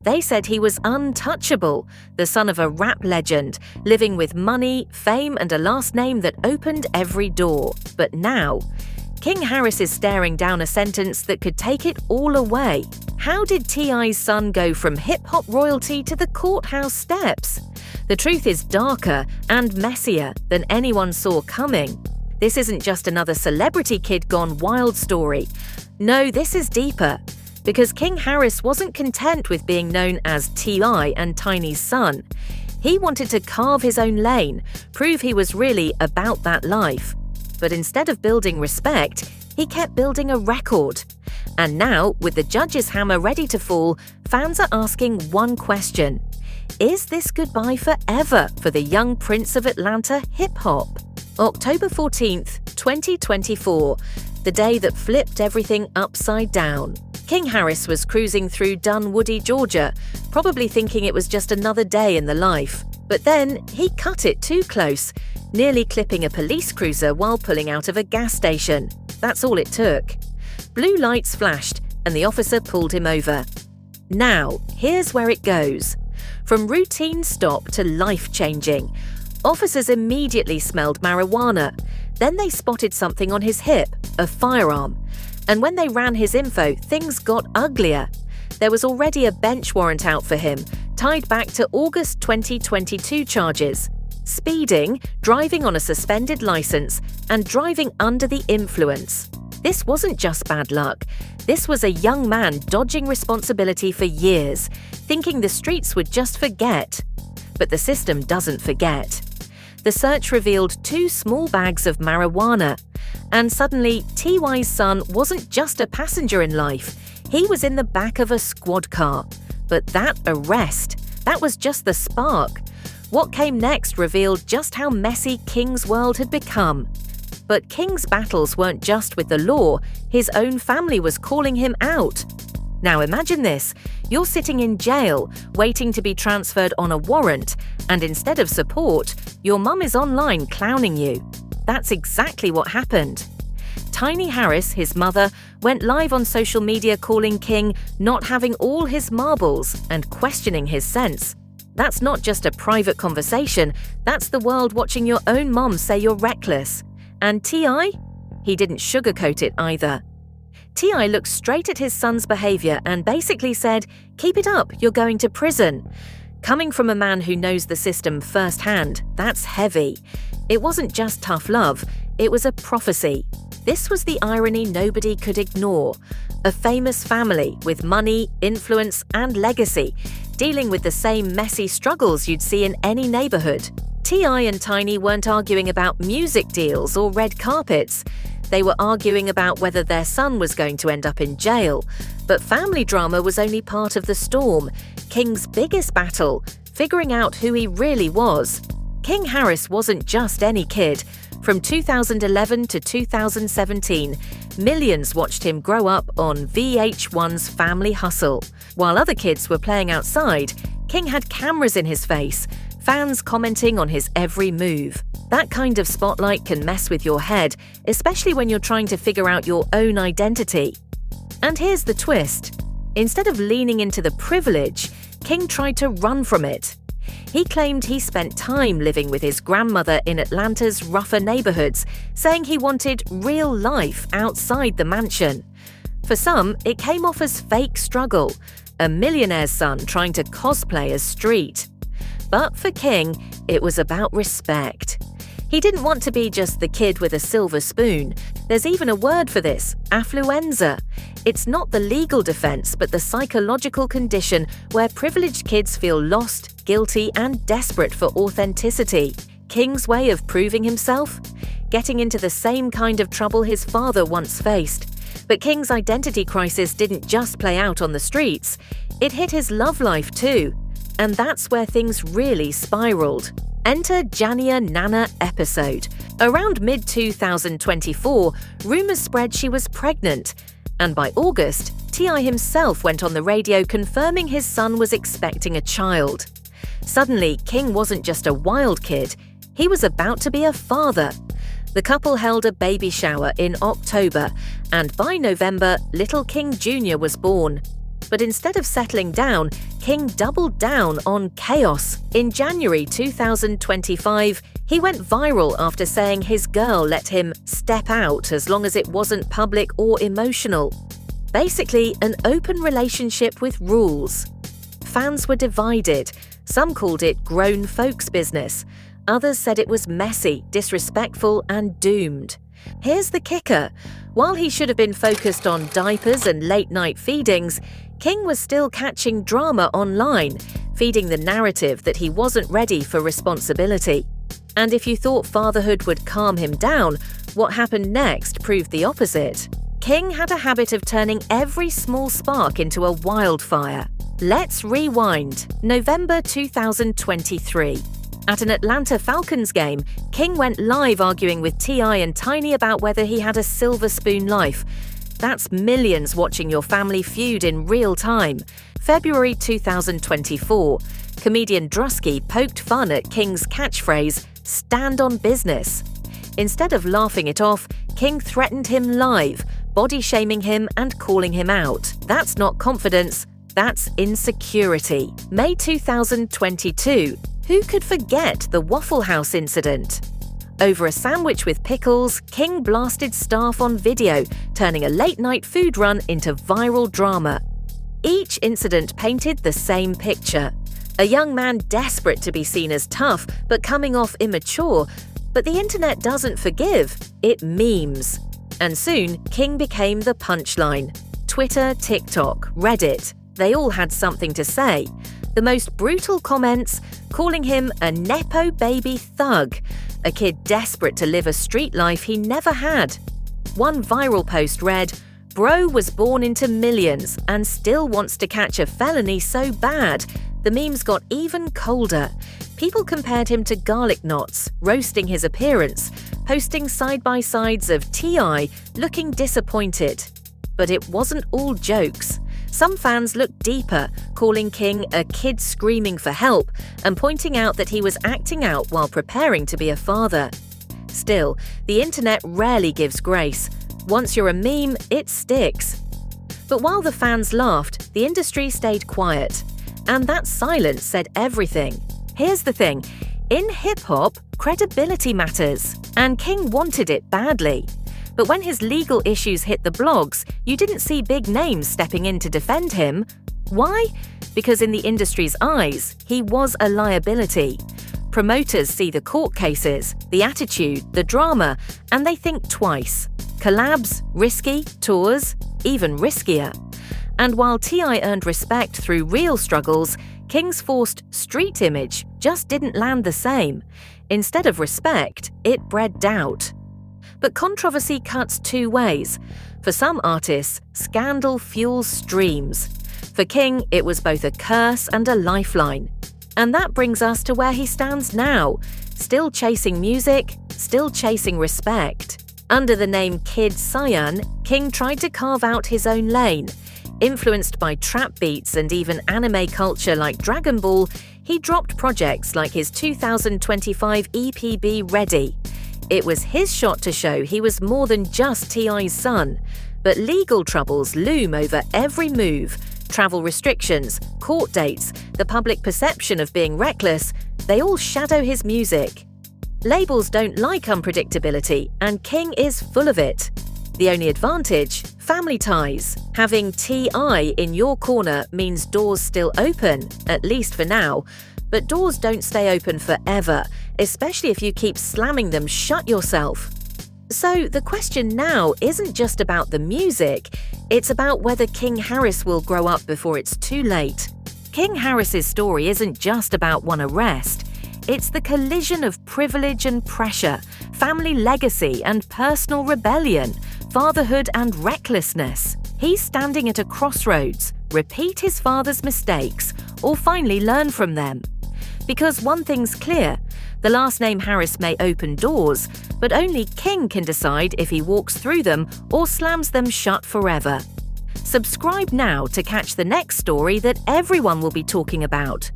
They said he was untouchable, the son of a rap legend, living with money, fame, and a last name that opened every door. But now, King Harris is staring down a sentence that could take it all away. How did T.I.'s son go from hip-hop royalty to the courthouse steps? The truth is darker and messier than anyone saw coming. This isn't just another celebrity kid gone wild story. No, this is deeper. Because King Harris wasn't content with being known as T.I. and Tiny's son. He wanted to carve his own lane, prove he was really about that life. But instead of building respect, he kept building a record. And now, with the judge's hammer ready to fall, fans are asking one question. Is this goodbye forever for the young prince of Atlanta hip-hop? October 14th, 2024, the day that flipped everything upside down. King Harris was cruising through Dunwoody, Georgia, probably thinking it was just another day in the life. But then he cut it too close, nearly clipping a police cruiser while pulling out of a gas station. That's all it took. Blue lights flashed and the officer pulled him over. Now, here's where it goes. From routine stop to life-changing. Officers immediately smelled marijuana. Then they spotted something on his hip, a firearm. And when they ran his info, things got uglier. There was already a bench warrant out for him, tied back to August 2022 charges. Speeding, driving on a suspended license, and driving under the influence. This wasn't just bad luck. This was a young man dodging responsibility for years, thinking the streets would just forget. But the system doesn't forget. The search revealed 2 small bags of marijuana. And suddenly, T.Y.'s son wasn't just a passenger in life. He was in the back of a squad car. But that arrest, that was just the spark. What came next revealed just how messy King's world had become. But King's battles weren't just with the law, his own family was calling him out. Now imagine this, you're sitting in jail, waiting to be transferred on a warrant, and instead of support, your mum is online clowning you. That's exactly what happened. Tiny Harris, his mother, went live on social media calling King not having all his marbles and questioning his sense. That's not just a private conversation, that's the world watching your own mom say you're reckless. And T.I.? He didn't sugarcoat it either. T.I. looked straight at his son's behavior and basically said, "Keep it up, you're going to prison." Coming from a man who knows the system firsthand, that's heavy. It wasn't just tough love, it was a prophecy. This was the irony nobody could ignore. A famous family with money, influence, and legacy, dealing with the same messy struggles you'd see in any neighborhood. T.I. and Tiny weren't arguing about music deals or red carpets. They were arguing about whether their son was going to end up in jail. But family drama was only part of the storm. King's biggest battle, figuring out who he really was. King Harris wasn't just any kid. From 2011 to 2017, millions watched him grow up on VH1's Family Hustle. While other kids were playing outside, King had cameras in his face, fans commenting on his every move. That kind of spotlight can mess with your head, especially when you're trying to figure out your own identity. And here's the twist. Instead of leaning into the privilege, King tried to run from it. He claimed he spent time living with his grandmother in Atlanta's rougher neighborhoods, saying he wanted real life outside the mansion. For some, it came off as fake struggle, a millionaire's son trying to cosplay as street. But for King, it was about respect. He didn't want to be just the kid with a silver spoon. There's even a word for this, affluenza. It's not the legal defense, but the psychological condition where privileged kids feel lost, guilty, and desperate for authenticity. King's way of proving himself? Getting into the same kind of trouble his father once faced. But King's identity crisis didn't just play out on the streets. It hit his love life too. And that's where things really spiraled. Enter Jania Nana episode. Around mid-2024, rumors spread she was pregnant. And by August, T.I. himself went on the radio confirming his son was expecting a child. Suddenly, King wasn't just a wild kid, he was about to be a father. The couple held a baby shower in October, and by November, little King Jr. was born. But instead of settling down, King doubled down on chaos. In January 2025, he went viral after saying his girl let him step out as long as it wasn't public or emotional. Basically, an open relationship with rules. Fans were divided. Some called it grown folks' business. Others said it was messy, disrespectful, and doomed. Here's the kicker. While he should have been focused on diapers and late-night feedings, King was still catching drama online, feeding the narrative that he wasn't ready for responsibility. And if you thought fatherhood would calm him down, what happened next proved the opposite. King had a habit of turning every small spark into a wildfire. Let's rewind. November 2023. At an Atlanta Falcons game, King went live arguing with T.I. and Tiny about whether he had a silver spoon life. That's millions watching your family feud in real time. February 2024. Comedian Drusky poked fun at King's catchphrase, "Stand on business." Instead of laughing it off, King threatened him live, body-shaming him and calling him out. That's not confidence, that's insecurity. May 2022. Who could forget the Waffle House incident? Over a sandwich with pickles, King blasted staff on video, turning a late-night food run into viral drama. Each incident painted the same picture. A young man desperate to be seen as tough, but coming off immature. But the internet doesn't forgive, it memes. And soon, King became the punchline. Twitter, TikTok, Reddit, they all had something to say. The most brutal comments, calling him a nepo baby thug, a kid desperate to live a street life he never had. One viral post read, "Bro was born into millions and still wants to catch a felony so bad." The memes got even colder. People compared him to garlic knots, roasting his appearance, posting side-by-sides of T.I. looking disappointed. But it wasn't all jokes. Some fans looked deeper, calling King a kid screaming for help and pointing out that he was acting out while preparing to be a father. Still, the internet rarely gives grace. Once you're a meme, it sticks. But while the fans laughed, the industry stayed quiet. And that silence said everything. Here's the thing. In hip-hop, credibility matters, and King wanted it badly. But when his legal issues hit the blogs, you didn't see big names stepping in to defend him. Why? Because in the industry's eyes, he was a liability. Promoters see the court cases, the attitude, the drama, and they think twice. Collabs, risky, tours, even riskier. And while T.I. earned respect through real struggles, King's forced street image just didn't land the same. Instead of respect, it bred doubt. But controversy cuts two ways. For some artists, scandal fuels streams. For King, it was both a curse and a lifeline. And that brings us to where he stands now, still chasing music, still chasing respect. Under the name Kid Cyan, King tried to carve out his own lane. Influenced by trap beats and even anime culture like Dragon Ball, he dropped projects like his 2025 EPB Ready. It was his shot to show he was more than just T.I.'s son. But legal troubles loom over every move. Travel restrictions, court dates, the public perception of being reckless, they all shadow his music. Labels don't like unpredictability, and King is full of it. The only advantage? Family ties. Having T.I. in your corner means doors still open, at least for now. But doors don't stay open forever, especially if you keep slamming them shut yourself. So the question now isn't just about the music, it's about whether King Harris will grow up before it's too late. King Harris's story isn't just about one arrest. It's the collision of privilege and pressure, family legacy and personal rebellion, fatherhood and recklessness. He's standing at a crossroads, repeat his father's mistakes, or finally learn from them. Because one thing's clear, the last name Harris may open doors, but only King can decide if he walks through them or slams them shut forever. Subscribe now to catch the next story that everyone will be talking about.